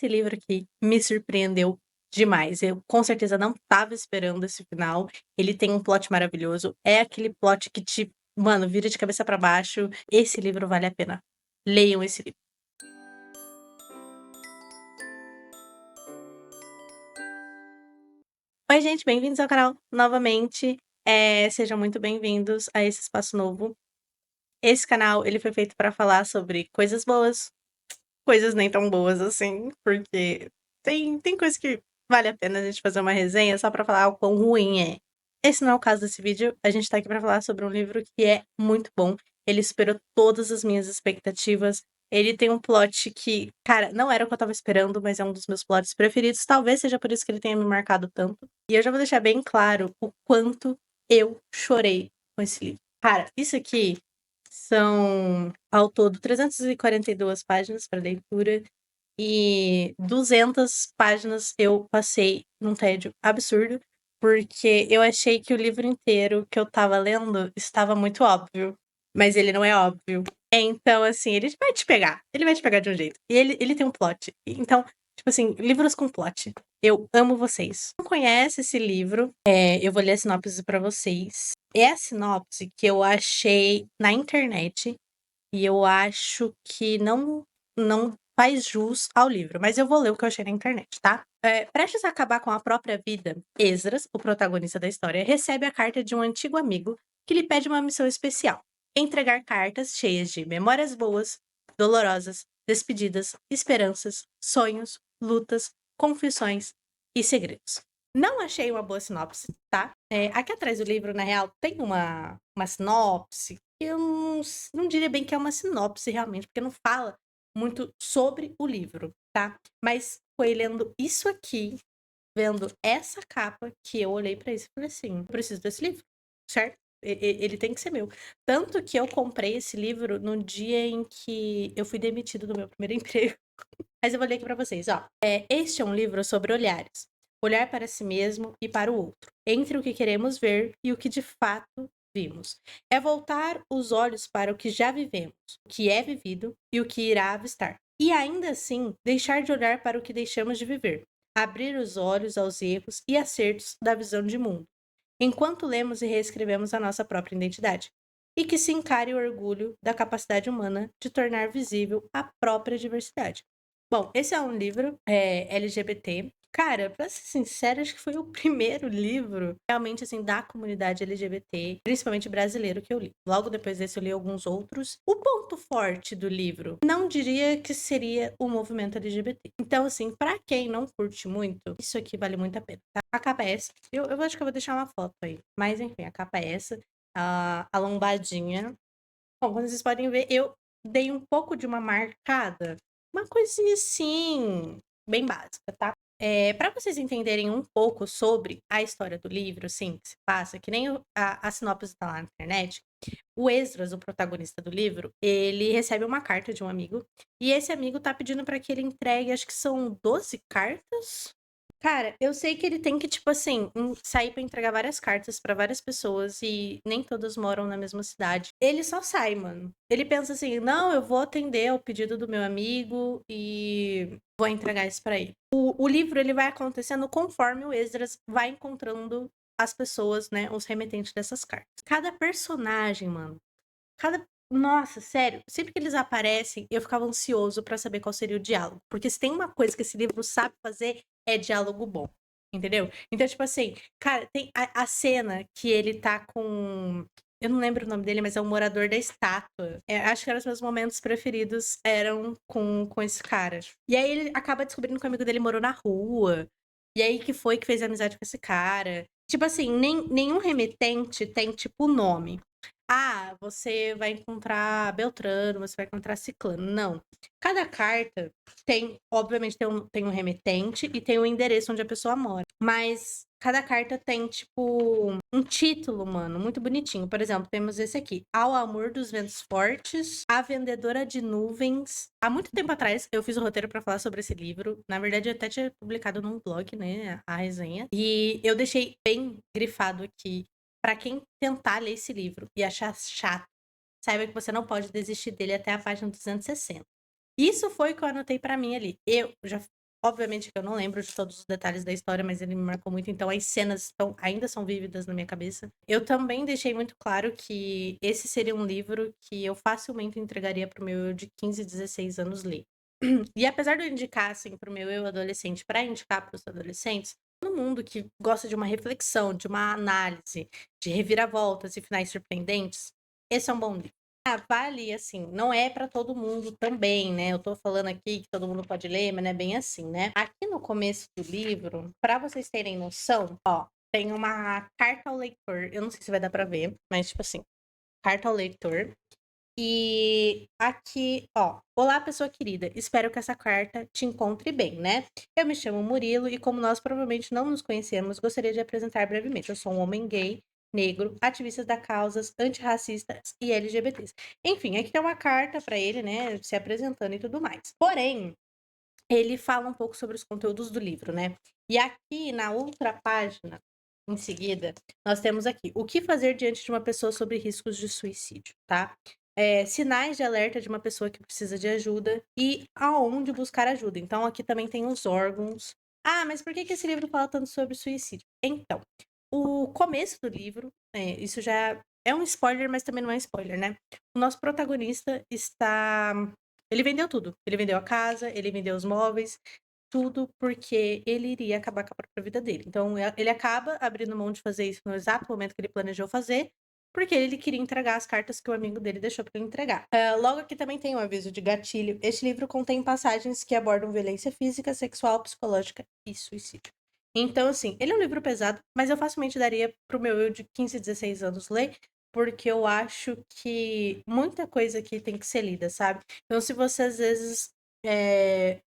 Esse livro aqui me surpreendeu demais. Eu com certeza não estava esperando esse final. Ele tem um plot maravilhoso. É aquele plot que te, mano, vira de cabeça pra baixo. Esse livro vale a pena. Leiam esse livro. Oi, gente, bem-vindos ao canal novamente. Sejam muito bem-vindos a esse espaço novo. Esse canal, ele foi feito para falar sobre coisas boas, coisas nem tão boas assim, porque tem coisa que vale a pena a gente fazer uma resenha só pra falar o quão ruim é. Esse não é o caso desse vídeo, a gente tá aqui pra falar sobre um livro que é muito bom, ele superou todas as minhas expectativas, ele tem um plot que, cara, não era o que eu estava esperando, mas é um dos meus plots preferidos, talvez seja por isso que ele tenha me marcado tanto. E eu já vou deixar bem claro o quanto eu chorei com esse livro. Cara, isso aqui são, ao todo, 342 páginas para leitura e 200 páginas eu passei num tédio absurdo, porque eu achei que o livro inteiro que eu estava lendo estava muito óbvio, mas ele não é óbvio. Então, assim, ele vai te pegar de um jeito. E ele tem um plot. Então, tipo assim, livros com plot. Eu amo vocês. Não conhece esse livro? Eu vou ler a sinopse pra vocês. É a sinopse que eu achei na internet e eu acho que não faz jus ao livro, mas eu vou ler o que eu achei na internet, tá? Prestes a acabar com a própria vida, Esdras, o protagonista da história, recebe a carta de um antigo amigo que lhe pede uma missão especial: entregar cartas cheias de memórias boas, dolorosas, despedidas, esperanças, sonhos, lutas, confissões e segredos. Não achei uma boa sinopse, tá? Aqui atrás do livro, na real, tem uma sinopse. Eu não diria bem que é uma sinopse, realmente, porque não fala muito sobre o livro, tá? Mas foi lendo isso aqui, vendo essa capa, que eu olhei pra isso e falei assim: eu preciso desse livro, certo? Ele tem que ser meu. Tanto que eu comprei esse livro no dia em que eu fui demitido do meu primeiro emprego. Mas eu vou ler aqui pra vocês, ó. Este é um livro sobre olhares. Olhar para si mesmo e para o outro. Entre o que queremos ver e o que de fato vimos. É voltar os olhos para o que já vivemos, o que é vivido e o que irá avistar. E ainda assim, deixar de olhar para o que deixamos de viver. Abrir os olhos aos erros e acertos da visão de mundo. Enquanto lemos e reescrevemos a nossa própria identidade. E que se encare o orgulho da capacidade humana de tornar visível a própria diversidade. Bom, esse é um livro LGBT. Cara, pra ser sincera, acho que foi o primeiro livro realmente, assim, da comunidade LGBT, principalmente brasileiro, que eu li. Logo depois desse eu li alguns outros. O ponto forte do livro, não diria que seria o movimento LGBT. Então, assim, pra quem não curte muito, isso aqui vale muito a pena, tá? A capa é essa. Eu acho que eu vou deixar uma foto aí. Mas, enfim, a capa é essa. A lombadinha. Bom, como vocês podem ver, eu dei um pouco de uma marcada. Uma coisinha assim, bem básica, tá? Para vocês entenderem um pouco sobre a história do livro, assim, que se passa, que nem a sinopse tá lá na internet, o Esdras, o protagonista do livro, ele recebe uma carta de um amigo, e esse amigo tá pedindo para que ele entregue, acho que são 12 cartas. Cara, eu sei que ele tem que, tipo assim, sair pra entregar várias cartas pra várias pessoas e nem todas moram na mesma cidade. Ele só sai, mano. Ele pensa assim: não, eu vou atender ao pedido do meu amigo e vou entregar isso pra ele. O livro, ele vai acontecendo conforme o Esdras vai encontrando as pessoas, né, os remetentes dessas cartas. Cada personagem, mano, cada. Nossa, sério, sempre que eles aparecem, eu ficava ansioso pra saber qual seria o diálogo. Porque se tem uma coisa que esse livro sabe fazer, é diálogo bom. Entendeu? Então, tipo assim, cara, tem a cena que ele tá com. Eu não lembro o nome dele, mas é o morador da estátua. Acho que eram os meus momentos preferidos, eram com esse cara. E aí ele acaba descobrindo que o amigo dele morou na rua. E aí que foi que fez amizade com esse cara. Tipo assim, nenhum remetente tem, tipo, nome. Ah, você vai encontrar Beltrano, você vai encontrar Ciclano. Não. Cada carta tem, obviamente, tem um remetente e tem o endereço onde a pessoa mora. Mas cada carta tem, tipo, um título, mano, muito bonitinho. Por exemplo, temos esse aqui: Ao Amor dos Ventos Fortes, A Vendedora de Nuvens. Há muito tempo atrás, eu fiz o roteiro pra falar sobre esse livro. Na verdade, eu até tinha publicado num blog, né, a resenha. E eu deixei bem grifado aqui. Pra quem tentar ler esse livro e achar chato, saiba que você não pode desistir dele até a página 260. Isso foi o que eu anotei pra mim ali. Eu já Obviamente que eu não lembro de todos os detalhes da história, mas ele me marcou muito, então as cenas ainda são vívidas na minha cabeça. Eu também deixei muito claro que esse seria um livro que eu facilmente entregaria para o meu eu de 15, 16 anos ler. E apesar de eu indicar, assim, para o meu eu adolescente, para indicar para os adolescentes, todo mundo que gosta de uma reflexão, de uma análise, de reviravoltas e finais surpreendentes, esse é um bom livro. Ah, vale, assim, não é para todo mundo também, né? Eu tô falando aqui que todo mundo pode ler, mas não é bem assim, né? Aqui no começo do livro, para vocês terem noção, ó, tem uma carta ao leitor. Eu não sei se vai dar para ver, mas tipo assim, carta ao leitor. E aqui, ó, olá, pessoa querida. Espero que essa carta te encontre bem, né? Eu me chamo Murilo e como nós provavelmente não nos conhecemos, gostaria de apresentar brevemente. Eu sou um homem gay, negro, ativista das causas antirracistas e LGBTs. Enfim, aqui tem uma carta para ele, né, se apresentando e tudo mais. Porém, ele fala um pouco sobre os conteúdos do livro, né? E aqui na outra página, em seguida, nós temos aqui o que fazer diante de uma pessoa sobre riscos de suicídio, tá? Sinais de alerta de uma pessoa que precisa de ajuda e aonde buscar ajuda. Então, aqui também tem os órgãos. Ah, mas por que esse livro fala tanto sobre suicídio? Então, o começo do livro, isso já é um spoiler, mas também não é spoiler, né? O nosso protagonista está. Ele vendeu tudo. Ele vendeu a casa, ele vendeu os móveis, tudo porque ele iria acabar com a própria vida dele. Então, ele acaba abrindo mão de fazer isso no exato momento que ele planejou fazer, porque ele queria entregar as cartas que o amigo dele deixou para ele entregar. Logo aqui também tem um aviso de gatilho. Este livro contém passagens que abordam violência física, sexual, psicológica e suicídio. Então, assim, ele é um livro pesado, mas eu facilmente daria pro meu eu de 15, 16 anos ler, porque eu acho que muita coisa aqui tem que ser lida, sabe? Então, se você às vezes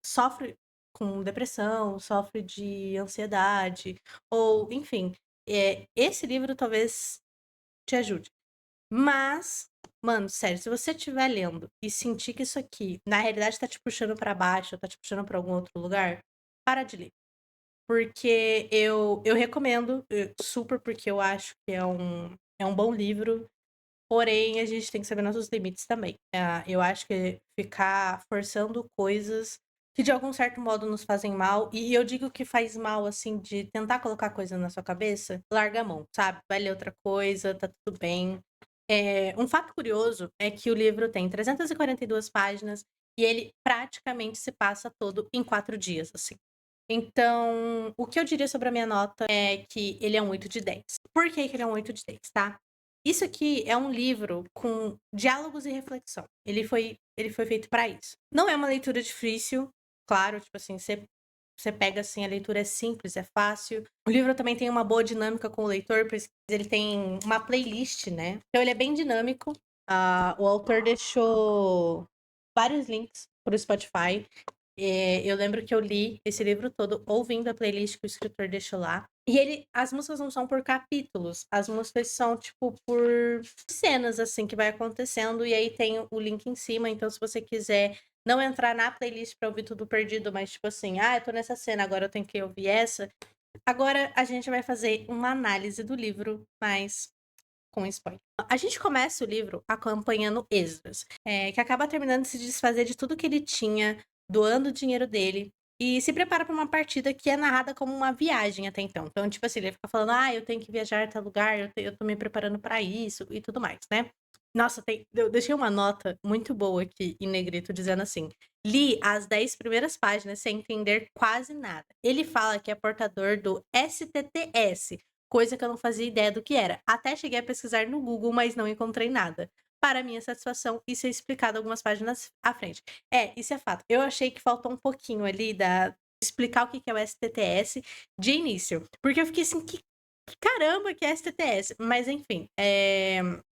sofre com depressão, sofre de ansiedade, ou enfim, esse livro talvez te ajude. Mas, mano, sério, se você estiver lendo e sentir que isso aqui, na realidade, tá te puxando pra baixo, tá te puxando pra algum outro lugar, para de ler. Porque eu recomendo super, porque eu acho que é um bom livro. Porém, a gente tem que saber nossos limites também. Eu acho que ficar forçando coisas que de algum certo modo nos fazem mal, e eu digo que faz mal, assim, de tentar colocar coisa na sua cabeça, larga a mão, sabe? Vai ler outra coisa, tá tudo bem. Um fato curioso é que o livro tem 342 páginas e ele praticamente se passa todo em 4 dias, assim. Então, o que eu diria sobre a minha nota é que ele é um 8 de 10. Por que que ele é um 8 de 10, tá? Isso aqui é um livro com diálogos e reflexão. Ele foi feito para isso. Não é uma leitura difícil, claro, tipo assim, você pega assim, a leitura é simples, é fácil. O livro também tem uma boa dinâmica com o leitor, pois ele tem uma playlist, né? Então ele é bem dinâmico. O autor deixou vários links para o Spotify. Eu lembro que eu li esse livro todo ouvindo a playlist que o escritor deixou lá. E as músicas não são por capítulos, as músicas são, tipo, por cenas, assim, que vai acontecendo, e aí tem o link em cima, então se você quiser não entrar na playlist pra ouvir tudo perdido, mas tipo assim, eu tô nessa cena, agora eu tenho que ouvir essa. Agora a gente vai fazer uma análise do livro, mas com spoiler. A gente começa o livro acompanhando Esdras, que acaba terminando de se desfazer de tudo que ele tinha, doando o dinheiro dele, e se prepara para uma partida que é narrada como uma viagem até então. Então, tipo assim, ele fica falando, eu tenho que viajar a tal lugar, eu tô me preparando para isso e tudo mais, né? Nossa, eu deixei uma nota muito boa aqui em negrito dizendo assim: li as 10 primeiras páginas sem entender quase nada. Ele fala que é portador do STTS, coisa que eu não fazia ideia do que era. Até cheguei a pesquisar no Google, mas não encontrei nada. Para minha satisfação, isso é explicado algumas páginas à frente. Isso é fato. Eu achei que faltou um pouquinho ali explicar o que é o STTS de início. Porque eu fiquei assim, que caramba que é STTS? Mas enfim,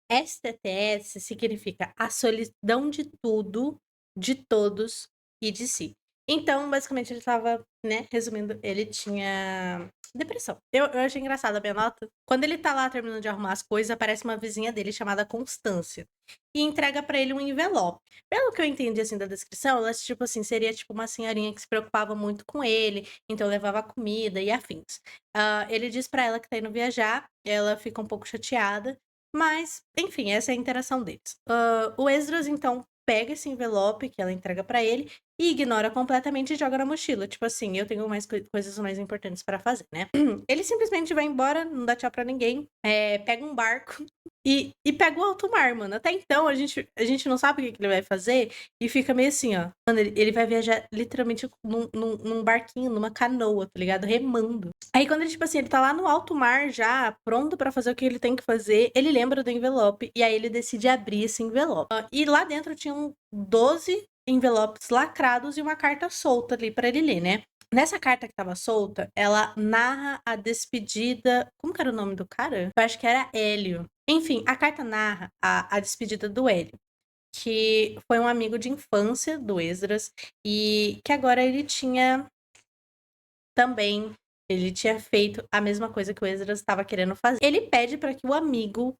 STTS significa a solidão de tudo, de todos e de si. Então, basicamente, ele tava, né, resumindo, ele tinha depressão. Eu achei engraçado a minha nota. Quando ele tá lá terminando de arrumar as coisas, aparece uma vizinha dele chamada Constância e entrega pra ele um envelope. Pelo que eu entendi, assim, da descrição, ela, tipo assim, seria, tipo, uma senhorinha que se preocupava muito com ele, então levava comida e afins. Ele diz pra ela que tá indo viajar, ela fica um pouco chateada, mas, enfim, essa é a interação deles. O Esdras, então, pega esse envelope que ela entrega pra ele e ignora completamente e joga na mochila. Tipo assim, eu tenho mais coisas mais importantes pra fazer, né? Ele simplesmente vai embora, não dá tchau pra ninguém, pega um barco e pega o alto mar, mano. Até então a gente não sabe o que ele vai fazer e fica meio assim, ó. Mano, ele vai viajar literalmente num barquinho, numa canoa, tá ligado? Remando. Aí quando ele, tipo assim, ele tá lá no alto mar já, pronto pra fazer o que ele tem que fazer, ele lembra do envelope e aí ele decide abrir esse envelope. E lá dentro tinham 12 envelopes lacrados e uma carta solta ali pra ele ler, né? Nessa carta que tava solta, ela narra a despedida. Como que era o nome do cara? Eu acho que era Hélio. Enfim, a carta narra a despedida do Hélio, que foi um amigo de infância do Esdras e que agora ele tinha também. Ele tinha feito a mesma coisa que o Esdras estava querendo fazer. Ele pede para que o amigo,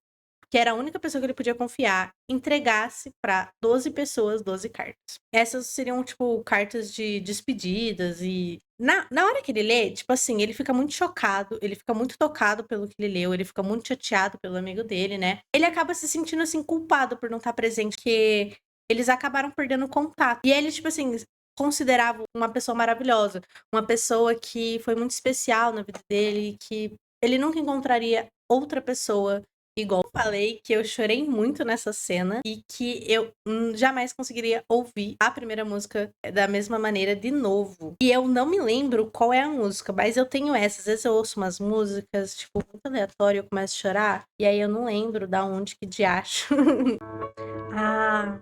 que era a única pessoa que ele podia confiar, entregasse para 12 pessoas 12 cartas. Essas seriam, tipo, cartas de despedidas e... Na hora que ele lê, tipo assim, ele fica muito chocado, ele fica muito tocado pelo que ele leu, ele fica muito chateado pelo amigo dele, né? Ele acaba se sentindo, assim, culpado por não estar presente, porque eles acabaram perdendo contato. E ele, tipo assim, considerava uma pessoa maravilhosa, uma pessoa que foi muito especial na vida dele, que ele nunca encontraria outra pessoa igual. Eu falei que eu chorei muito nessa cena e que eu jamais conseguiria ouvir a primeira música da mesma maneira de novo. E eu não me lembro qual é a música, mas eu tenho essa. Às vezes eu ouço umas músicas, tipo, muito aleatório, eu começo a chorar, e aí eu não lembro da onde que de acho.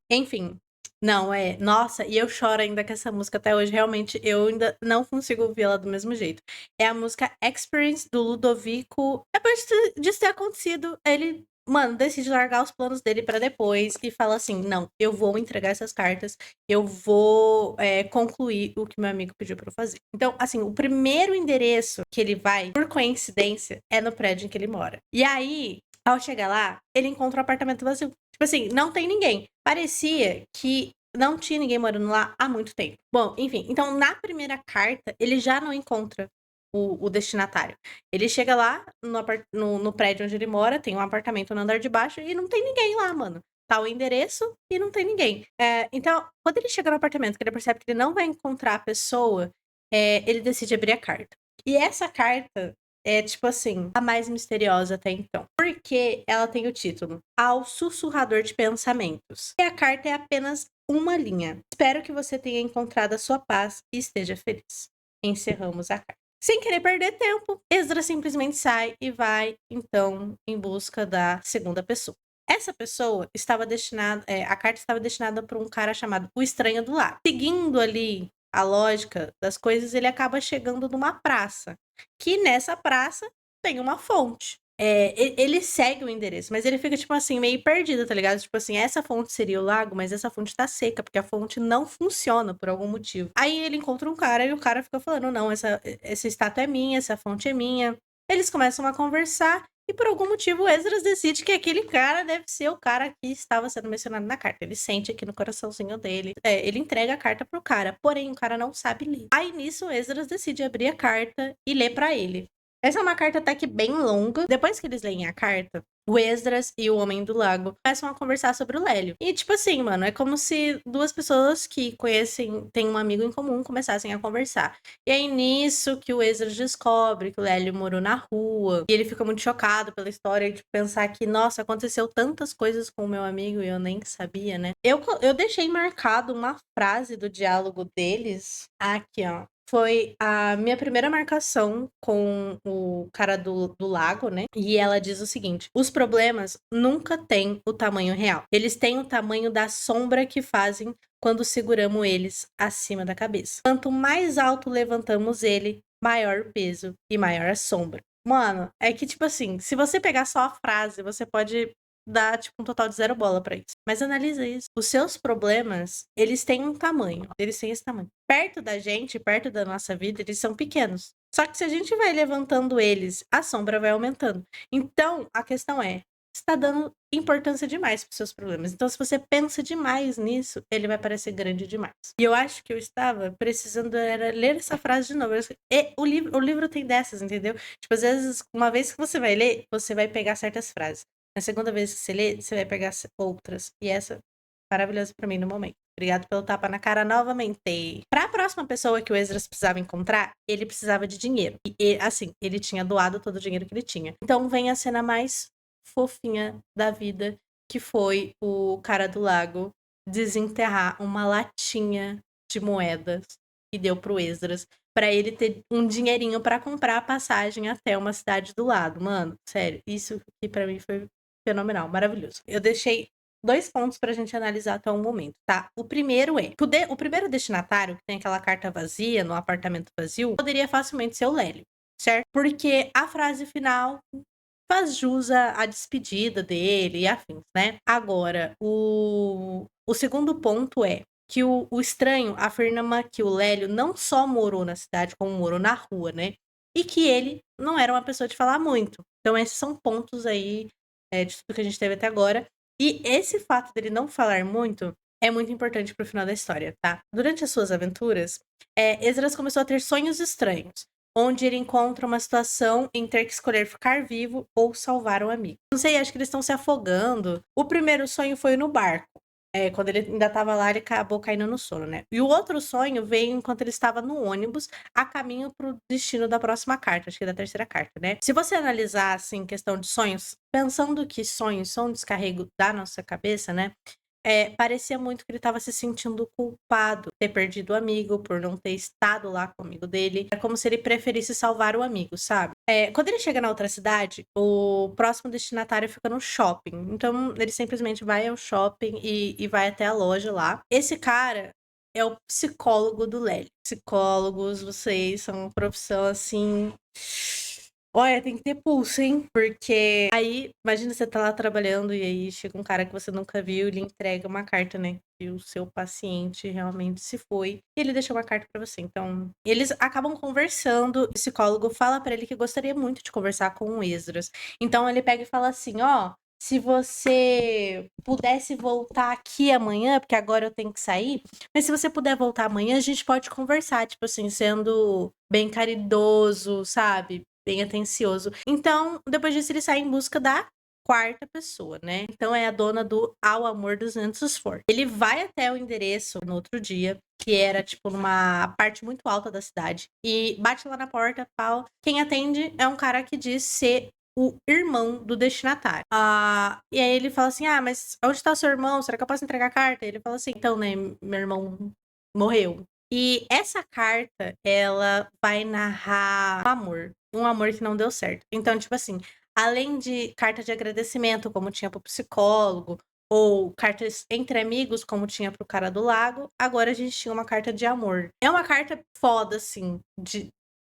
Enfim. Não, nossa, e eu choro ainda com essa música até hoje. Realmente, eu ainda não consigo ouvir ela do mesmo jeito. É a música Experience, do Ludovico. Depois disso ter acontecido, ele, mano, decide largar os planos dele pra depois e fala assim: não, eu vou entregar essas cartas, eu vou concluir o que meu amigo pediu pra eu fazer. Então, assim, o primeiro endereço que ele vai, por coincidência, é no prédio em que ele mora. E aí, ao chegar lá, ele encontra um apartamento vazio. Tipo assim, não tem ninguém. Parecia que não tinha ninguém morando lá há muito tempo. Bom, enfim, então na primeira carta, ele já não encontra o destinatário. Ele chega lá no prédio onde ele mora, tem um apartamento no andar de baixo e não tem ninguém lá, mano. Tá o endereço e não tem ninguém. Então, quando ele chega no apartamento, que ele percebe que ele não vai encontrar a pessoa, ele decide abrir a carta. E essa carta é, tipo assim, a mais misteriosa até então. Porque ela tem o título Ao Sussurrador de Pensamentos. E a carta é apenas uma linha. Espero que você tenha encontrado a sua paz e esteja feliz. Encerramos a carta. Sem querer perder tempo, Esdras simplesmente sai e vai, então, em busca da segunda pessoa. Essa pessoa estava destinada, a carta estava destinada para um cara chamado O Estranho do Lar. Seguindo ali a lógica das coisas, ele acaba chegando numa praça, que nessa praça tem uma fonte. Ele segue o endereço, mas ele fica, tipo assim, meio perdido, tá ligado? Tipo assim, essa fonte seria o lago, mas essa fonte tá seca, porque a fonte não funciona por algum motivo. Aí ele encontra um cara e o cara fica falando: não, essa estátua é minha, essa fonte é minha. Eles começam a conversar e por algum motivo o Esdras decide que aquele cara deve ser o cara que estava sendo mencionado na carta. Ele sente aqui no coraçãozinho dele. Ele entrega a carta pro cara, porém o cara não sabe ler. Aí nisso o Esdras decide abrir a carta e ler pra ele. Essa é uma carta até que bem longa. Depois que eles leem a carta, o Esdras e o Homem do Lago começam a conversar sobre o Lélio. E, tipo assim, mano, é como se duas pessoas que conhecem, têm um amigo em comum, começassem a conversar. E aí, nisso, que o Esdras descobre que o Lélio morou na rua. E ele fica muito chocado pela história de pensar que, nossa, aconteceu tantas coisas com o meu amigo e eu nem sabia, né? Eu deixei marcado uma frase do diálogo deles. Aqui, ó. Foi a minha primeira marcação com o cara do lago, né? E ela diz o seguinte: os problemas nunca têm o tamanho real. Eles têm o tamanho da sombra que fazem quando seguramos eles acima da cabeça. Quanto mais alto levantamos ele, maior o peso e maior a sombra. Mano, é que, tipo assim, se você pegar só a frase, você pode dar, tipo, um total de 0 bola pra isso. Mas analisa isso. Os seus problemas, eles têm um tamanho. Eles têm esse tamanho. Perto da gente, perto da nossa vida, eles são pequenos. Só que se a gente vai levantando eles, a sombra vai aumentando. Então, a questão é, está dando importância demais para os seus problemas. Então, se você pensa demais nisso, ele vai parecer grande demais. E eu acho que eu estava precisando era ler essa frase de novo. E o livro tem dessas, entendeu? Tipo, às vezes, uma vez que você vai ler, você vai pegar certas frases. Na segunda vez que você lê, você vai pegar outras. E essa maravilhoso pra mim no momento. Obrigado pelo tapa na cara novamente. Pra próxima pessoa que o Esdras precisava encontrar, ele precisava de dinheiro. E, assim, ele tinha doado todo o dinheiro que ele tinha. Então vem a cena mais fofinha da vida, que foi o cara do lago desenterrar uma latinha de moedas e deu pro Esdras pra ele ter um dinheirinho pra comprar a passagem até uma cidade do lado. Mano, sério, isso aqui pra mim foi fenomenal, maravilhoso. Eu deixei 2 pontos pra gente analisar até o momento, tá? O primeiro é, o primeiro destinatário, que tem aquela carta vazia, no apartamento vazio, poderia facilmente ser o Lélio, certo? Porque a frase final faz jus à despedida dele e afins, né? Agora, o segundo ponto é que o estranho afirma que o Lélio não só morou na cidade, como morou na rua, né? E que ele não era uma pessoa de falar muito. Então, esses são pontos aí de tudo que a gente teve até agora. E esse fato dele não falar muito é muito importante pro final da história, tá? Durante as suas aventuras, Esdras começou a ter sonhos estranhos, onde ele encontra uma situação em ter que escolher ficar vivo ou salvar um amigo. Não sei, acho que eles estão se afogando. O primeiro sonho foi no barco. Quando ele ainda estava lá, ele acabou caindo no sono, né? E o outro sonho veio enquanto ele estava no ônibus, a caminho pro destino da próxima carta, acho que da terceira carta, né? Se você analisar, assim, questão de sonhos, pensando que sonhos são um descarrego da nossa cabeça, né? Parecia muito que ele estava se sentindo culpado por ter perdido o amigo, por não ter estado lá com o amigo dele. É como se ele preferisse salvar o amigo, sabe? Quando ele chega na outra cidade, o próximo destinatário fica no shopping. Então, ele simplesmente vai ao shopping e vai até a loja lá. Esse cara é o psicólogo do Lélio. Psicólogos, vocês são uma profissão assim. Olha, tem que ter pulso, hein? Porque aí, imagina você tá lá trabalhando e aí chega um cara que você nunca viu e lhe entrega uma carta, né? E o seu paciente realmente se foi. E ele deixou uma carta pra você. Então, eles acabam conversando. O psicólogo fala pra ele que gostaria muito de conversar com o Esdras. Então, ele pega e fala assim: ó, se você pudesse voltar aqui amanhã, porque agora eu tenho que sair, mas se você puder voltar amanhã, a gente pode conversar, tipo assim, sendo bem caridoso, sabe? Bem atencioso. Então, depois disso, ele sai em busca da quarta pessoa, né? Então, é a dona do Ao Amor dos Ventos For. Ele vai até o endereço no outro dia, que era, tipo, numa parte muito alta da cidade, e bate lá na porta, pau. Quem atende é um cara que diz ser o irmão do destinatário. E aí ele fala assim, mas onde tá seu irmão? Será que eu posso entregar a carta? Ele fala assim, então, né, meu irmão morreu. E essa carta, ela vai narrar um amor que não deu certo. Então, tipo assim, além de carta de agradecimento, como tinha pro psicólogo, ou cartas entre amigos, como tinha pro cara do lago, agora a gente tinha uma carta de amor. É uma carta foda, assim,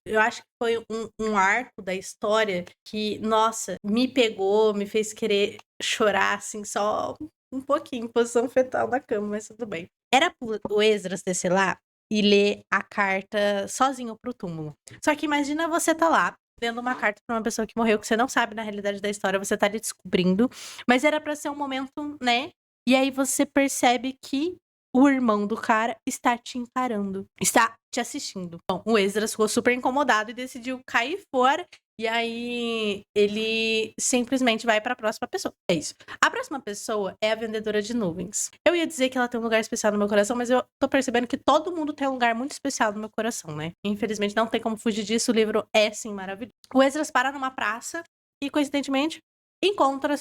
eu acho que foi um arco da história que, nossa, me pegou, me fez querer chorar, assim, só um pouquinho, em posição fetal na cama, mas tudo bem. Era o Esdras descer lá e ler a carta sozinho pro túmulo. Só que imagina você tá lá, lendo uma carta pra uma pessoa que morreu, que você não sabe na realidade da história, você tá ali descobrindo, mas era pra ser um momento, né? E aí você percebe que o irmão do cara está te encarando, está te assistindo. Bom, o Esdras ficou super incomodado e decidiu cair fora. E aí ele simplesmente vai para a próxima pessoa. É isso. A próxima pessoa é a vendedora de nuvens. Eu ia dizer que ela tem um lugar especial no meu coração, mas eu tô percebendo que todo mundo tem um lugar muito especial no meu coração, né? Infelizmente não tem como fugir disso, o livro é sim maravilhoso. O Esdras para numa praça e coincidentemente encontra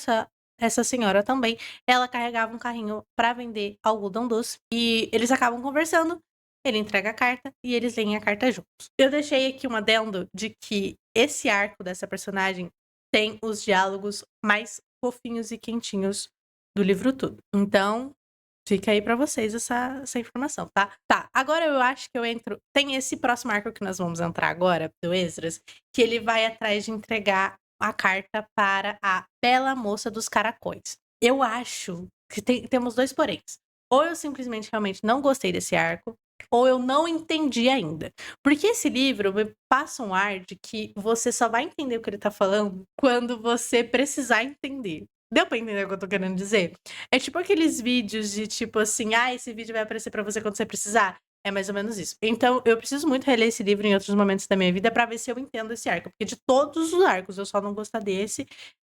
essa senhora também. Ela carregava um carrinho para vender algodão doce e eles acabam conversando. Ele entrega a carta e eles leem a carta juntos. Eu deixei aqui um adendo de que esse arco dessa personagem tem os diálogos mais fofinhos e quentinhos do livro todo. Então, fica aí pra vocês essa informação, tá? Tá, agora eu acho que eu entro... Tem esse próximo arco que nós vamos entrar agora, do Esdras, que ele vai atrás de entregar a carta para a bela moça dos caracóis. Eu acho que temos 2 poréns. Ou eu simplesmente realmente não gostei desse arco, ou eu não entendi ainda. Porque esse livro me passa um ar de que você só vai entender o que ele tá falando quando você precisar entender. Deu pra entender o que eu tô querendo dizer? É tipo aqueles vídeos de tipo assim, esse vídeo vai aparecer pra você quando você precisar. É mais ou menos isso. Então, eu preciso muito reler esse livro em outros momentos da minha vida pra ver se eu entendo esse arco. Porque de todos os arcos, eu só não gostar desse,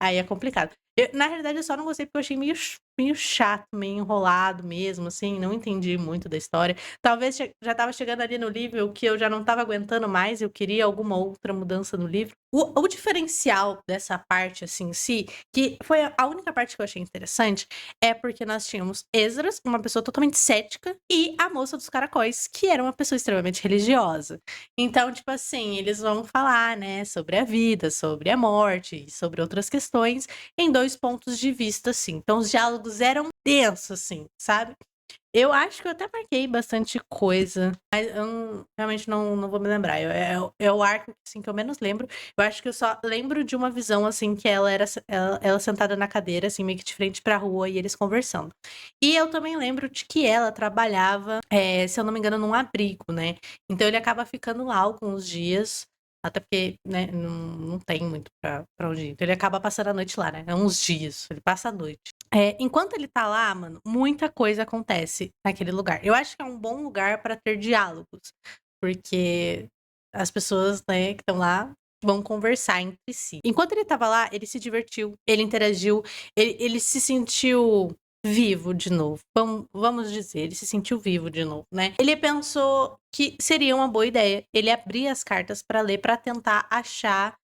aí é complicado. Na realidade, eu só não gostei porque eu achei meio meio chato, meio enrolado mesmo, assim, não entendi muito da história. Talvez já estava chegando ali no nível que eu já não estava aguentando mais, eu queria alguma outra mudança no livro. O diferencial dessa parte, assim, em si, que foi a única parte que eu achei interessante, é porque nós tínhamos Esdras, uma pessoa totalmente cética, e a moça dos caracóis, que era uma pessoa extremamente religiosa. Então, tipo assim, eles vão falar, né, sobre a vida, sobre a morte, sobre outras questões, em 2 pontos de vista, assim. Então os diálogos eram densos, assim, sabe. Eu acho que eu até marquei bastante coisa, mas eu realmente não vou me lembrar. É o arco, assim, que eu menos lembro. Eu acho que eu só lembro de uma visão, assim, que ela sentada na cadeira, assim, meio que de frente pra rua e eles conversando. E eu também lembro de que ela trabalhava, se eu não me engano, num abrigo, né. Então ele acaba ficando lá alguns dias, até porque, né, não tem muito pra onde ir. Então ele acaba passando a noite lá, né, é uns dias, ele passa a noite. Enquanto ele tá lá, mano, muita coisa acontece naquele lugar. Eu acho que é um bom lugar pra ter diálogos, porque as pessoas, né, que estão lá vão conversar entre si. Enquanto ele estava lá, ele se divertiu, ele interagiu, ele se sentiu vivo de novo. Vamos dizer, ele se sentiu vivo de novo, né? Ele pensou que seria uma boa ideia ele abrir as cartas pra ler, pra tentar achar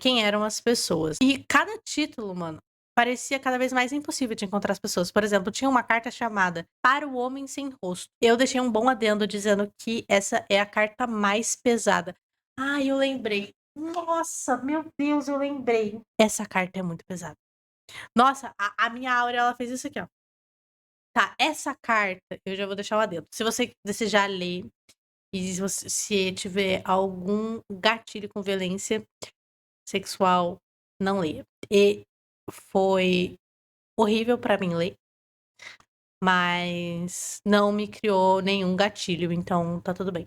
quem eram as pessoas. E cada título, mano, parecia cada vez mais impossível de encontrar as pessoas. Por exemplo, tinha uma carta chamada Para o Homem Sem Rosto. Eu deixei um bom adendo dizendo que essa é a carta mais pesada. Ah, eu lembrei. Nossa, meu Deus, eu lembrei. Essa carta é muito pesada. Nossa, a minha Áurea, ela fez isso aqui, ó. Tá, essa carta, eu já vou deixar o adendo. Se você desejar ler e se tiver algum gatilho com violência sexual, não leia. E foi horrível pra mim ler, mas não me criou nenhum gatilho, então tá tudo bem.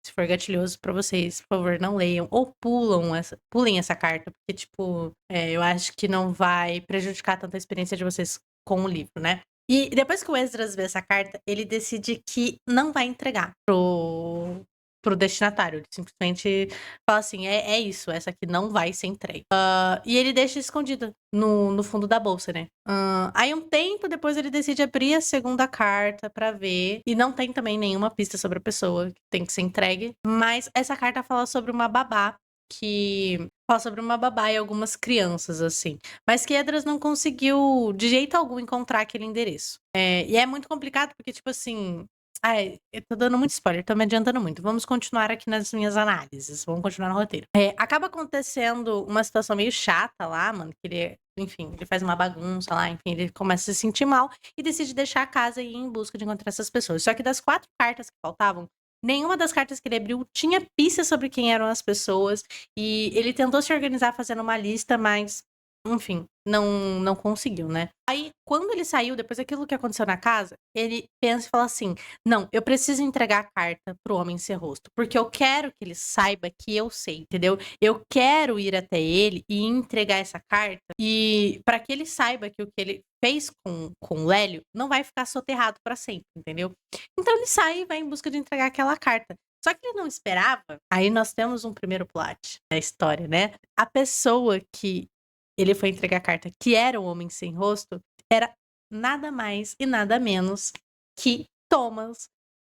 Se for gatilhoso pra vocês, por favor, não leiam ou pulem essa carta, porque, tipo, eu acho que não vai prejudicar tanto a experiência de vocês com o livro, né? E depois que o Esdras vê essa carta, ele decide que não vai entregar pro destinatário. Ele simplesmente fala assim: é isso, essa aqui não vai ser entregue. E ele deixa escondida no fundo da bolsa, né? Aí um tempo depois ele decide abrir a segunda carta pra ver. E não tem também nenhuma pista sobre a pessoa que tem que ser entregue. Mas essa carta fala sobre uma babá que fala sobre uma babá e algumas crianças, assim. Mas que Esdras não conseguiu, de jeito algum, encontrar aquele endereço. E é muito complicado porque, tipo assim. Ai, eu tô dando muito spoiler, tô me adiantando muito. Vamos continuar aqui nas minhas análises. Vamos continuar no roteiro. Acaba acontecendo uma situação meio chata lá, mano. Que ele, enfim, ele faz uma bagunça lá, enfim, ele começa a se sentir mal e decide deixar a casa e ir em busca de encontrar essas pessoas. Só que das 4 cartas que faltavam, nenhuma das cartas que ele abriu tinha pistas sobre quem eram as pessoas. E ele tentou se organizar fazendo uma lista, mas, enfim, não conseguiu, né? Aí, quando ele saiu, depois daquilo que aconteceu na casa, ele pensa e fala assim: não, eu preciso entregar a carta pro Homem Sem Rosto, porque eu quero que ele saiba que eu sei, entendeu? Eu quero ir até ele e entregar essa carta, e para que ele saiba que o que ele fez com o Lélio não vai ficar soterrado para sempre, entendeu? Então ele sai e vai em busca de entregar aquela carta. Só que ele não esperava. Aí nós temos um primeiro plot da história, né? A pessoa que ele foi entregar a carta, que era o Homem Sem Rosto, era nada mais e nada menos que Thomas,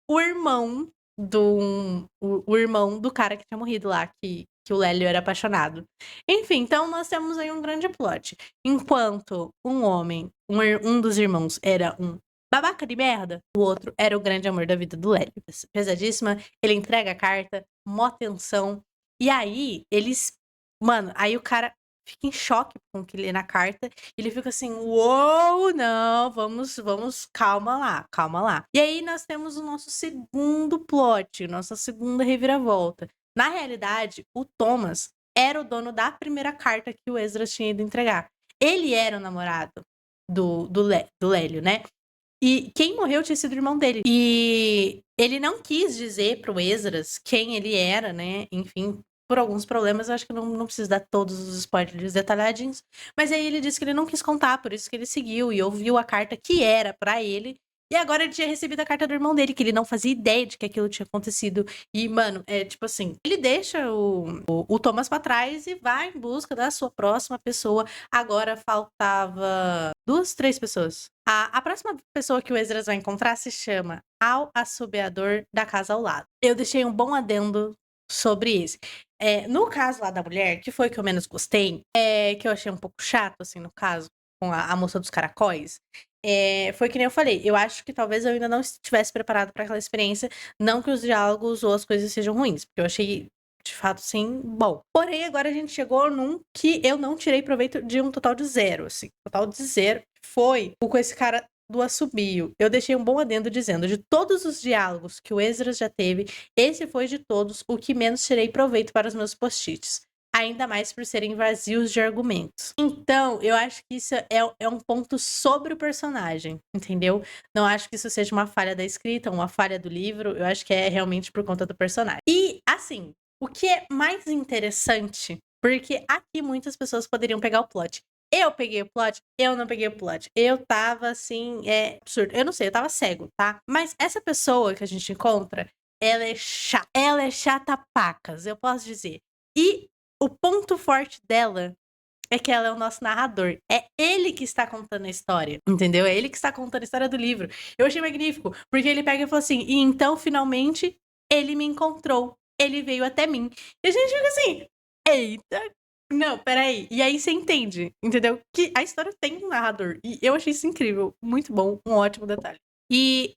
o irmão o irmão do cara que tinha morrido lá, que o Lélio era apaixonado. Enfim, então nós temos aí um grande plot. Enquanto um homem, um dos irmãos era um babaca de merda, o outro era o grande amor da vida do Lélio. Pesadíssima, ele entrega a carta, mó tensão, e aí eles... Mano, aí o cara fica em choque com o que lê na carta. Ele fica assim, uou, não, vamos, calma lá, calma lá. E aí nós temos o nosso segundo plot, nossa segunda reviravolta. Na realidade, o Thomas era o dono da primeira carta que o Esdras tinha ido entregar. Ele era o namorado do Lélio, né? E quem morreu tinha sido o irmão dele. E ele não quis dizer pro Esdras quem ele era, né? Enfim, por alguns problemas, eu acho que não preciso dar todos os spoilers detalhadinhos. Mas aí ele disse que ele não quis contar, por isso que ele seguiu e ouviu a carta que era pra ele. E agora ele tinha recebido a carta do irmão dele, que ele não fazia ideia de que aquilo tinha acontecido. E, mano, é tipo assim, ele deixa o Thomas pra trás e vai em busca da sua próxima pessoa. Agora faltava 2, 3 pessoas. A próxima pessoa que o Esdras vai encontrar se chama Al Assobeador da casa ao lado. Eu deixei um bom adendo sobre esse. No caso lá da mulher, que foi que eu menos gostei, que eu achei um pouco chato, assim, no caso, com a moça dos caracóis, foi que nem eu falei, eu acho que talvez eu ainda não estivesse preparado para aquela experiência, não que os diálogos ou as coisas sejam ruins, porque eu achei, de fato, sim, bom. Porém, agora a gente chegou num que eu não tirei proveito de um total de 0, assim, total de 0, foi o com esse cara do assobio. Eu deixei um bom adendo dizendo, de todos os diálogos que o Esdras já teve, esse foi de todos o que menos tirei proveito para os meus post-its. Ainda mais por serem vazios de argumentos. Então, eu acho que isso é um ponto sobre o personagem, entendeu? Não acho que isso seja uma falha da escrita, uma falha do livro. Eu acho que é realmente por conta do personagem. E, assim, o que é mais interessante, porque aqui muitas pessoas poderiam pegar o plot. Eu peguei o plot, eu não peguei o plot. Eu tava, assim, absurdo. Eu não sei, eu tava cego, tá? Mas essa pessoa que a gente encontra, ela é chata. Ela é chata pacas, eu posso dizer. E o ponto forte dela é que ela é o nosso narrador. É ele que está contando a história, entendeu? É ele que está contando a história do livro. Eu achei magnífico, porque ele pega e fala assim, e então, finalmente, ele me encontrou. Ele veio até mim. E a gente fica assim, eita, não, peraí. E aí você entende, entendeu? Que a história tem um narrador. E eu achei isso incrível. Muito bom, um ótimo detalhe. E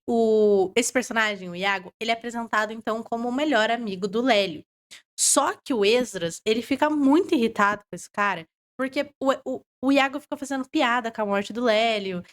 esse personagem, o Iago, ele é apresentado, então, como o melhor amigo do Lélio. Só que o Esdras, ele fica muito irritado com esse cara, porque o Iago fica fazendo piada com a morte do Lélio.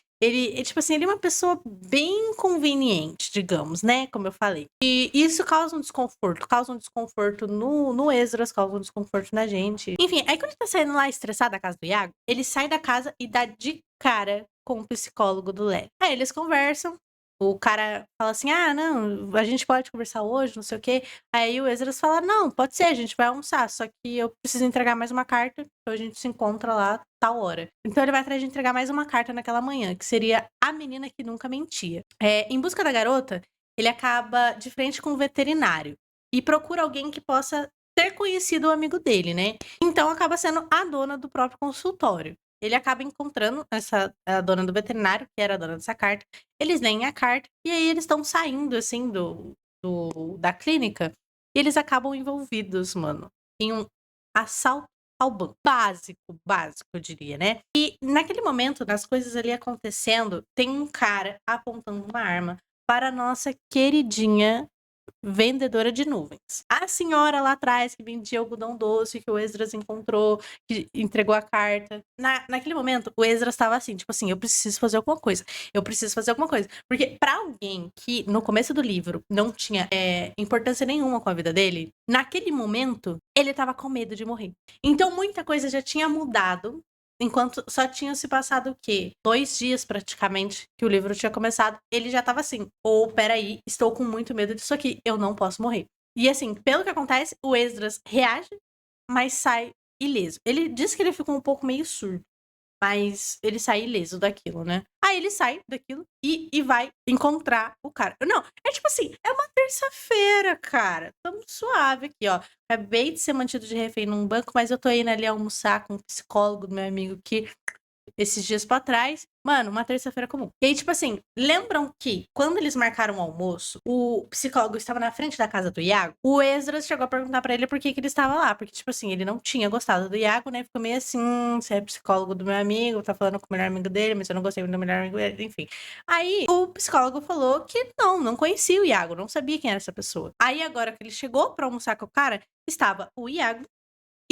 Tipo assim, ele é uma pessoa bem inconveniente, digamos, né? Como eu falei. E isso causa um desconforto no Esdras, causa um desconforto na gente. Enfim, aí quando ele tá saindo lá estressado da casa do Iago, ele sai da casa e dá de cara com o psicólogo do Lélio. Aí eles conversam. O cara fala assim: ah, não, a gente pode conversar hoje, não sei o quê. Aí o Esdras fala: não, pode ser, a gente vai almoçar, só que eu preciso entregar mais uma carta, então a gente se encontra lá tal hora. Então ele vai atrás de entregar mais uma carta naquela manhã, que seria A Menina que Nunca Mentia. Em busca da garota, ele acaba de frente com o veterinário e procura alguém que possa ter conhecido o amigo dele, né? Então acaba sendo a dona do próprio consultório. Ele acaba encontrando a dona do veterinário, que era a dona dessa carta. Eles leem a carta e aí eles estão saindo, assim, da clínica. E eles acabam envolvidos, mano, em um assalto ao banco. Básico, eu diria, né? E naquele momento, das coisas ali acontecendo, tem um cara apontando uma arma para a nossa queridinha vendedora de nuvens. A senhora lá atrás que vendia algodão doce, que o Esdras encontrou, que entregou a carta. Naquele momento, o Esdras estava assim, tipo assim, eu preciso fazer alguma coisa. Eu preciso fazer alguma coisa. Porque pra alguém que, no começo do livro, não tinha importância nenhuma com a vida dele, naquele momento, ele tava com medo de morrer. Então, muita coisa já tinha mudado. Enquanto só tinha se passado o quê? 2 dias, praticamente, que o livro tinha começado. Ele já tava assim, peraí, estou com muito medo disso aqui, eu não posso morrer. E assim, pelo que acontece, o Esdras reage, mas sai ileso. Ele diz que ele ficou um pouco meio surdo, mas ele sai ileso daquilo, né? Aí ele sai daquilo e vai encontrar o cara. Não, é tipo assim, é uma terça-feira, cara. Tamo suave aqui, ó. Acabei de ser mantido de refém num banco, mas eu tô indo ali almoçar com um psicólogo do meu amigo que esses dias pra trás. Mano, uma terça-feira comum. E aí, tipo assim, lembram que quando eles marcaram o almoço, o psicólogo estava na frente da casa do Iago? O Esdras chegou a perguntar pra ele por que ele estava lá. Porque, tipo assim, ele não tinha gostado do Iago, né? Ficou meio assim, você é psicólogo do meu amigo, tá falando com o melhor amigo dele, mas eu não gostei do melhor amigo dele, enfim. Aí, o psicólogo falou que não conhecia o Iago, não sabia quem era essa pessoa. Aí, agora que ele chegou pra almoçar com o cara, estava o Iago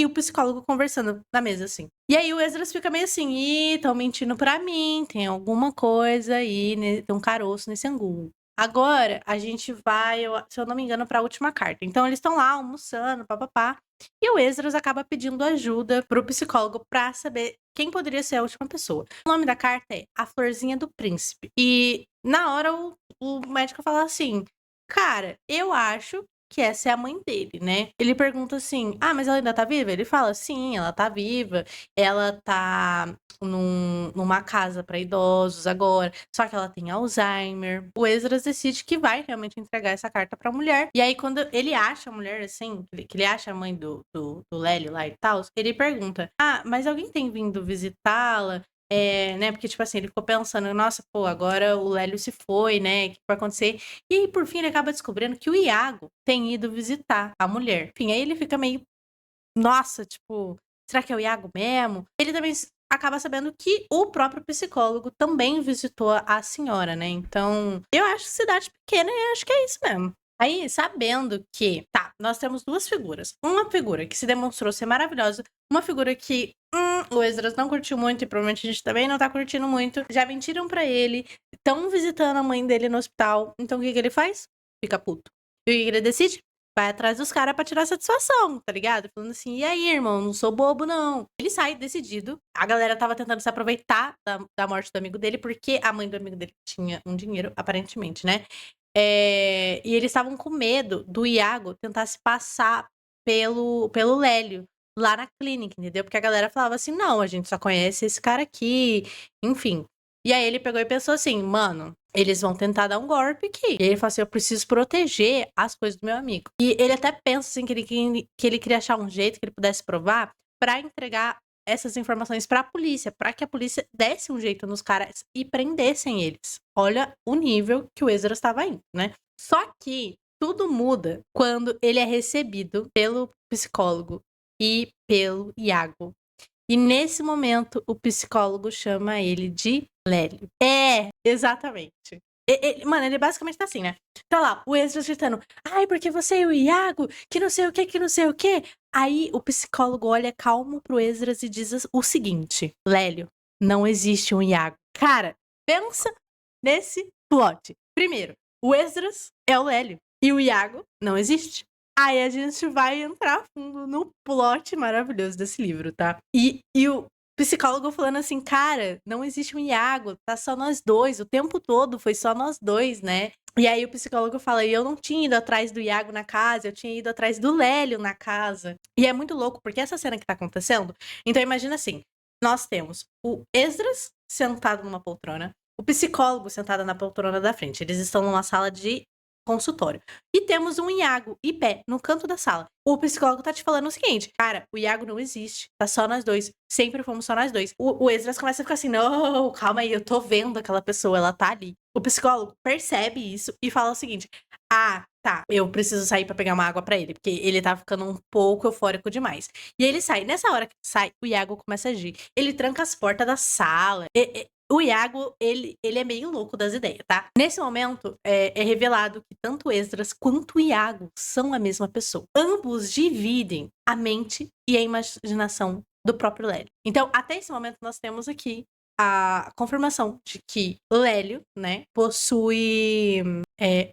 e o psicólogo conversando na mesa, assim. E aí o Esdras fica meio assim, ih, tão mentindo pra mim, tem alguma coisa aí, né, tem um caroço nesse angu. Agora, a gente vai, se eu não me engano, pra última carta. Então, eles estão lá almoçando, papapá. E o Esdras acaba pedindo ajuda pro psicólogo pra saber quem poderia ser a última pessoa. O nome da carta é A Florzinha do Príncipe. E na hora o médico fala assim, cara, eu acho que essa é a mãe dele, né. Ele pergunta assim: "Ah, mas ela ainda tá viva?" Ele fala: "Sim, ela tá viva, ela tá numa casa pra idosos agora, só que ela tem Alzheimer". O Esdras decide que vai realmente entregar essa carta pra mulher, e aí quando ele acha a mulher, assim, que ele acha a mãe do Lélio lá e tals, ele pergunta: "Ah, mas alguém tem vindo visitá-la?" Né, porque, tipo assim, ele ficou pensando: "Nossa, pô, agora o Lélio se foi, né, o que vai acontecer?" E aí, por fim, ele acaba descobrindo que o Iago tem ido visitar a mulher. Enfim, aí ele fica meio: "Nossa, tipo, será que é o Iago mesmo?" Ele também acaba sabendo que o próprio psicólogo também visitou a senhora, né, então eu acho cidade pequena e acho que é isso mesmo. Aí, sabendo que tá, nós temos 2 figuras. Uma figura que se demonstrou ser maravilhosa, uma figura que, o Esdras não curtiu muito e provavelmente a gente também não tá curtindo muito. Já mentiram pra ele, estão visitando a mãe dele no hospital, então o que que ele faz? Fica puto. E o que que ele decide? Vai atrás dos caras pra tirar satisfação, tá ligado? Falando assim: "E aí, irmão, não sou bobo não". Ele sai decidido. A galera estava tentando se aproveitar da morte do amigo dele, porque a mãe do amigo dele tinha um dinheiro, aparentemente, né. E eles estavam com medo do Iago tentar se passar pelo Lélio, lá na clínica, entendeu? Porque a galera falava assim: "Não, a gente só conhece esse cara aqui", enfim. E aí ele pegou e pensou assim: "Mano, eles vão tentar dar um golpe aqui". E ele falou assim: "Eu preciso proteger as coisas do meu amigo". E ele até pensa, assim, que ele queria achar um jeito que ele pudesse provar pra entregar essas informações pra polícia, pra que a polícia desse um jeito nos caras e prendessem eles. Olha o nível que o Esdras estava indo, né. Só que tudo muda quando ele é recebido pelo psicólogo e pelo Iago. E nesse momento, o psicólogo chama ele de Lélio. É, exatamente. Mano, ele basicamente tá assim, né. Tá lá, o Esdras gritando: "Ai, porque você e o Iago, que não sei o quê, que não sei o quê". Aí o psicólogo olha calmo pro Esdras e diz o seguinte: "Lélio, não existe um Iago". Cara, pensa nesse plot. Primeiro, o Esdras é o Lélio e o Iago não existe. Aí a gente vai entrar a fundo no plot maravilhoso desse livro, tá. E o psicólogo falando assim: "Cara, não existe um Iago, tá só nós 2, o tempo todo foi só nós 2, né". E aí o psicólogo fala: "E eu não tinha ido atrás do Iago na casa, eu tinha ido atrás do Lélio na casa". E é muito louco, porque essa cena que tá acontecendo, então imagina assim, nós temos o Esdras sentado numa poltrona, o psicólogo sentado na poltrona da frente, eles estão numa sala de consultório. E temos um Iago em pé, no canto da sala. O psicólogo tá te falando o seguinte: "Cara, o Iago não existe, tá só nós 2, sempre fomos só nós 2". O Esdras começa a ficar assim: "Não, calma aí, eu tô vendo aquela pessoa, ela tá ali". O psicólogo percebe isso e fala o seguinte: "Ah, tá, eu preciso sair pra pegar uma água pra ele, porque ele tá ficando um pouco eufórico demais". E ele sai. Nessa hora que sai, o Iago começa a agir. Ele tranca as portas da sala. O Iago, ele é meio louco das ideias, tá. Nesse momento, é revelado que tanto o Esdras quanto o Iago são a mesma pessoa. Ambos dividem a mente e a imaginação do próprio Lélio. Então, até esse momento, nós temos aqui a confirmação de que Lélio, né, possui,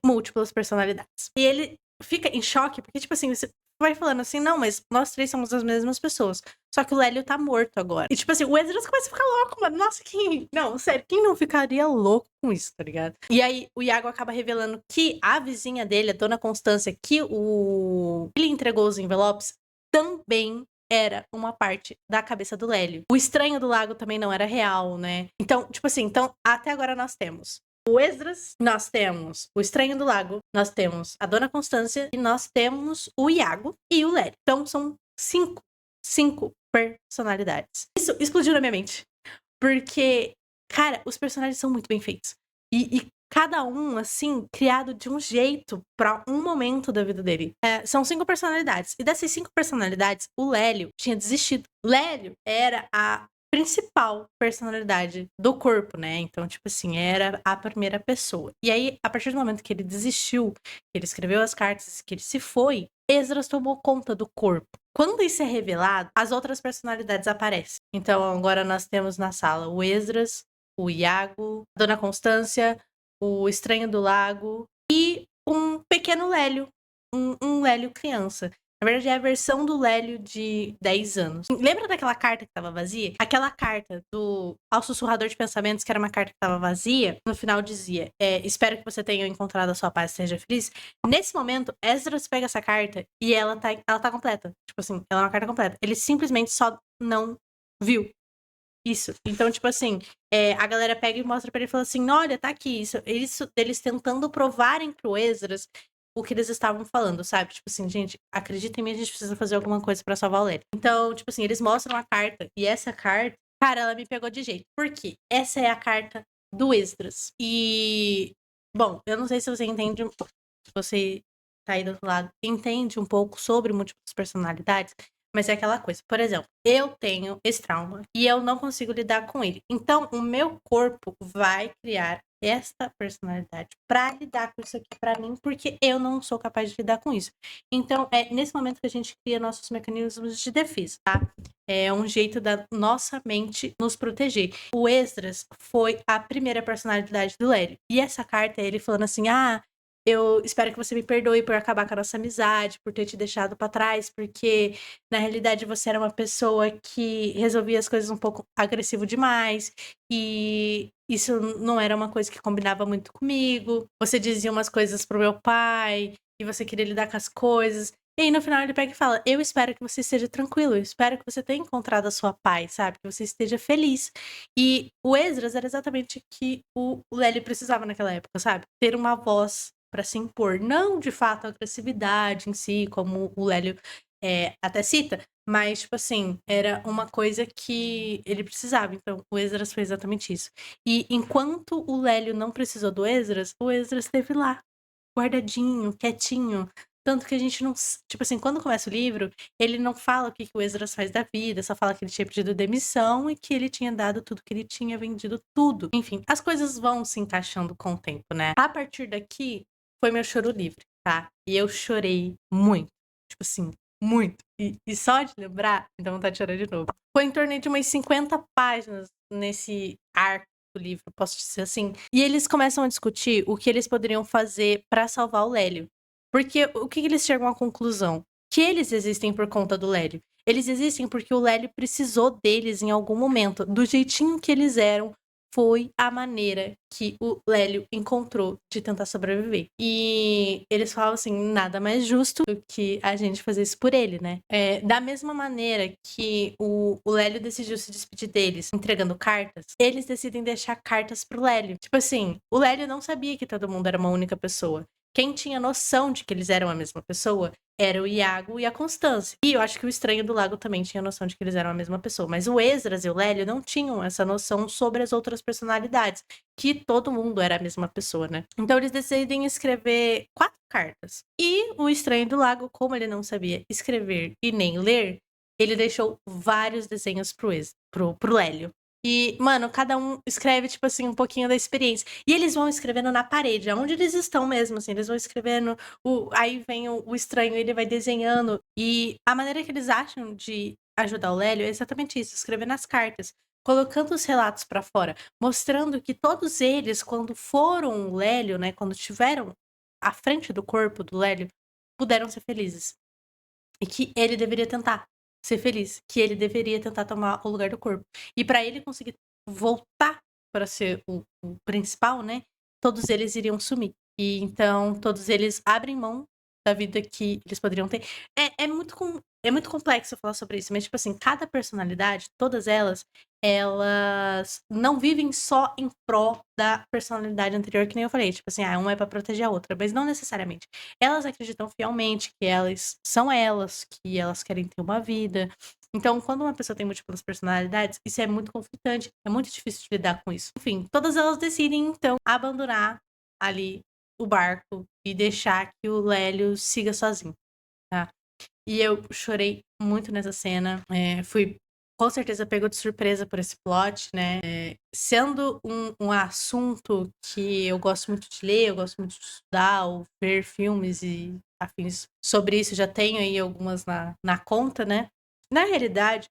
múltiplas personalidades. E ele fica em choque, porque, tipo assim, você vai falando assim: "Não, mas nós 3 somos as mesmas pessoas". Só que o Lélio tá morto agora. E, tipo assim, o Esdras começa a ficar louco, mano. Nossa, quem não, sério, quem não ficaria louco com isso, tá ligado? E aí, o Iago acaba revelando que a vizinha dele, a dona Constância, que ele entregou os envelopes, também era uma parte da cabeça do Lélio. O estranho do lago também não era real, né? Então, tipo assim, então, até agora nós temos o Esdras, nós temos o Estranho do Lago, nós temos a Dona Constância e nós temos o Iago e o Lélio. Então são cinco personalidades. Isso explodiu na minha mente. Porque, cara, os personagens são muito bem feitos. E cada um, assim, criado de um jeito pra um momento da vida dele. São 5 personalidades. E dessas 5 personalidades, o Lélio tinha desistido. Lélio era a principal personalidade do corpo, né? Então, tipo assim, era a primeira pessoa. E aí, a partir do momento que ele desistiu, que ele escreveu as cartas, que ele se foi, Esdras tomou conta do corpo. Quando isso é revelado, as outras personalidades aparecem. Então, agora nós temos na sala o Esdras, o Iago, a Dona Constância, o Estranho do Lago e um pequeno Lélio, um Lélio criança. Na verdade, é a versão do Lélio de 10 anos. Lembra daquela carta que tava vazia? Aquela carta do Ao Sussurrador de Pensamentos, que era uma carta que tava vazia, no final dizia: espero que você tenha encontrado a sua paz e seja feliz. Nesse momento, Esdras pega essa carta e ela tá completa. Tipo assim, ela é uma carta completa. Ele simplesmente só não viu. Isso. Então, tipo assim, a galera pega e mostra pra ele e fala assim: olha, tá aqui. Eles tentando provarem pro Esdras o que eles estavam falando, sabe? Tipo assim, gente, acredita em mim, a gente precisa fazer alguma coisa pra salvar o Lério. Então, tipo assim, eles mostram a carta. E essa carta, cara, ela me pegou de jeito. Por quê? Essa é a carta do Esdras. E, bom, eu não sei se você entende, se você tá aí do outro lado, entende um pouco sobre múltiplas personalidades. Mas é aquela coisa, por exemplo, eu tenho esse trauma e eu não consigo lidar com ele. Então, o meu corpo vai criar esta personalidade para lidar com isso aqui para mim, porque eu não sou capaz de lidar com isso. Então, é nesse momento que a gente cria nossos mecanismos de defesa, tá? É um jeito da nossa mente nos proteger. O Esdras foi a primeira personalidade do Lério. E essa carta é ele falando assim: eu espero que você me perdoe por acabar com a nossa amizade, por ter te deixado pra trás, porque na realidade você era uma pessoa que resolvia as coisas um pouco agressivo demais, e isso não era uma coisa que combinava muito comigo. Você dizia umas coisas pro meu pai, e você queria lidar com as coisas. E aí no final ele pega e fala: eu espero que você esteja tranquilo, eu espero que você tenha encontrado a sua paz, sabe? Que você esteja feliz. E o Esdras era exatamente o que o Lely precisava naquela época, sabe? Ter uma voz para se impor. Não, de fato, a agressividade em si, como o Lélio até cita, mas, tipo assim, era uma coisa que ele precisava. Então, o Esdras foi exatamente isso. E enquanto o Lélio não precisou do Esdras, o Esdras esteve lá, guardadinho, quietinho. Tanto que a gente não. Tipo assim, quando começa o livro, ele não fala o que o Esdras faz da vida, só fala que ele tinha pedido demissão e que ele tinha dado tudo que ele tinha, vendido tudo. Enfim, as coisas vão se encaixando com o tempo, né? A partir daqui, foi meu choro livre, tá? E eu chorei muito. Tipo assim, muito. E só de lembrar, me dá vontade de chorar de novo. Foi em torno de umas 50 páginas nesse arco do livro, posso dizer assim. E eles começam a discutir o que eles poderiam fazer pra salvar o Lélio. Porque o que eles chegam à conclusão? Que eles existem por conta do Lélio. Eles existem porque o Lélio precisou deles em algum momento. Do jeitinho que eles eram, foi a maneira que o Lélio encontrou de tentar sobreviver. E eles falam assim, nada mais justo do que a gente fazer isso por ele, né? Da mesma maneira que o Lélio decidiu se despedir deles entregando cartas, eles decidem deixar cartas pro Lélio. Tipo assim, o Lélio não sabia que todo mundo era uma única pessoa. Quem tinha noção de que eles eram a mesma pessoa era o Iago e a Constância. E eu acho que o Estranho do Lago também tinha noção de que eles eram a mesma pessoa. Mas o Esdras e o Lélio não tinham essa noção sobre as outras personalidades. Que todo mundo era a mesma pessoa, né? Então eles decidem escrever 4 cartas. E o Estranho do Lago, como ele não sabia escrever e nem ler, ele deixou vários desenhos pro Lélio. E, mano, cada um escreve, tipo assim, um pouquinho da experiência. E eles vão escrevendo na parede, aonde eles estão mesmo, assim. Eles vão escrevendo, aí vem o estranho, ele vai desenhando. E a maneira que eles acham de ajudar o Lélio é exatamente isso, escrever nas cartas. Colocando os relatos pra fora. Mostrando que todos eles, quando foram o Lélio, né, quando estiveram à frente do corpo do Lélio, puderam ser felizes. E que ele deveria tentar ser feliz, que ele deveria tentar tomar o lugar do corpo. E para ele conseguir voltar para ser o principal, né? Todos eles iriam sumir. E então todos eles abrem mão da vida que eles poderiam ter. É muito complexo falar sobre isso, mas tipo assim, cada personalidade, todas elas não vivem só em pró da personalidade anterior, que nem eu falei, tipo assim, uma é para proteger a outra, mas não necessariamente. Elas acreditam fielmente que elas são elas, que elas querem ter uma vida. Então, quando uma pessoa tem múltiplas personalidades, isso é muito conflitante, é muito difícil de lidar com isso. Enfim, todas elas decidem, então, abandonar ali o barco e deixar que o Lélio siga sozinho, tá? E eu chorei muito nessa cena. Fui com certeza pego de surpresa por esse plot, né? Sendo um assunto que eu gosto muito de ler, eu gosto muito de estudar, ou ver filmes e afins sobre isso, já tenho aí algumas na conta, né? Na realidade,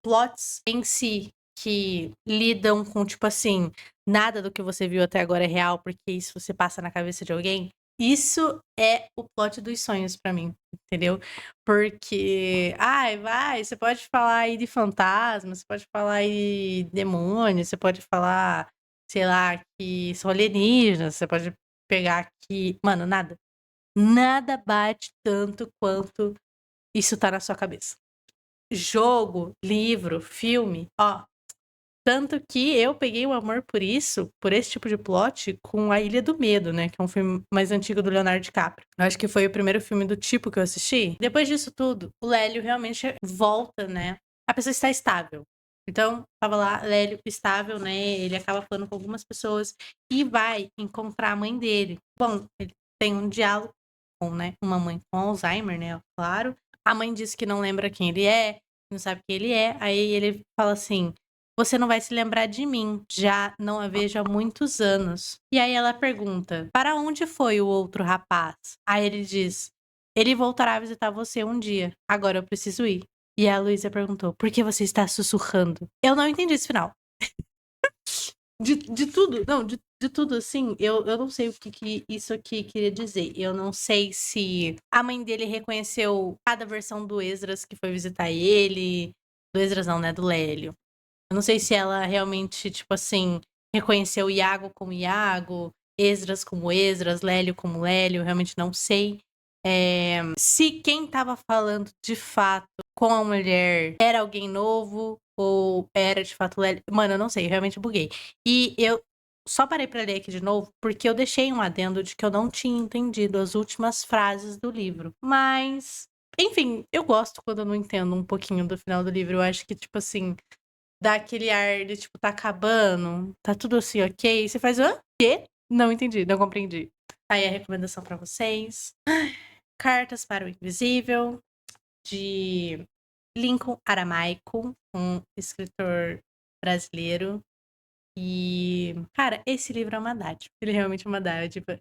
plots em si que lidam com, tipo assim, nada do que você viu até agora é real, porque isso você passa na cabeça de alguém, Isso é o plot dos sonhos pra mim, entendeu? Porque, ai, vai, você pode falar aí de fantasma, você pode falar aí de demônio, você pode falar, sei lá, que são alienígenas, você pode pegar que, mano, nada bate tanto quanto isso tá na sua cabeça. Jogo, livro, filme, ó. Tanto que eu peguei o amor por isso, por esse tipo de plot, com A Ilha do Medo, né? Que é um filme mais antigo do Leonardo DiCaprio. Eu acho que foi o primeiro filme do tipo que eu assisti. Depois disso tudo, o Lélio realmente volta, né? A pessoa está estável. Então, tava lá, Lélio estável, né? Ele acaba falando com algumas pessoas e vai encontrar a mãe dele. Bom, ele tem um diálogo com, né, uma mãe com Alzheimer, né? Claro. A mãe diz que não lembra quem ele é, não sabe quem ele é. Aí ele fala assim: você não vai se lembrar de mim, já não a vejo há muitos anos. E aí ela pergunta: para onde foi o outro rapaz? Aí ele diz: ele voltará a visitar você um dia. Agora eu preciso ir. E a Luísa perguntou: por que você está sussurrando? Eu não entendi esse final. De tudo, não, de tudo assim, eu não sei o que isso aqui queria dizer. Eu não sei se a mãe dele reconheceu cada versão do Esdras que foi visitar ele. Do Esdras não, né? Do Lélio. Eu não sei se ela realmente, tipo assim, reconheceu Iago como Iago, Esdras como Esdras, Lélio como Lélio, eu realmente não sei. Se quem tava falando de fato com a mulher era alguém novo ou era de fato Lélio. Mano, eu não sei, eu realmente buguei. E eu só parei pra ler aqui de novo porque eu deixei um adendo de que eu não tinha entendido as últimas frases do livro. Mas, enfim, eu gosto quando eu não entendo um pouquinho do final do livro. Eu acho que, tipo assim, dá aquele ar de, tipo, tá acabando, tá tudo assim, ok. Você faz, hã? Quê? Não entendi, não compreendi. Aí a recomendação pra vocês. Cartas para o Invisível, de Lincoln Aramaico, um escritor brasileiro. E, cara, esse livro é uma dádiva. Ele é realmente uma dádiva.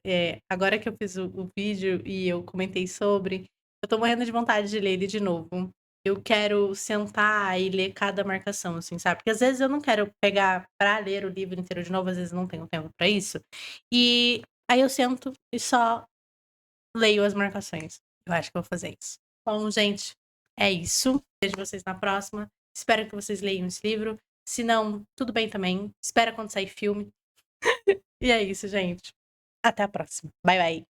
Agora que eu fiz o vídeo e eu comentei sobre, eu tô morrendo de vontade de ler ele de novo. Eu quero sentar e ler cada marcação, assim, sabe? Porque às vezes eu não quero pegar pra ler o livro inteiro de novo, às vezes eu não tenho tempo pra isso. E aí eu sento e só leio as marcações. Eu acho que eu vou fazer isso. Bom, gente, é isso. Vejo vocês na próxima. Espero que vocês leiam esse livro. Se não, tudo bem também. Espera quando sair filme. E é isso, gente. Até a próxima. Bye, bye.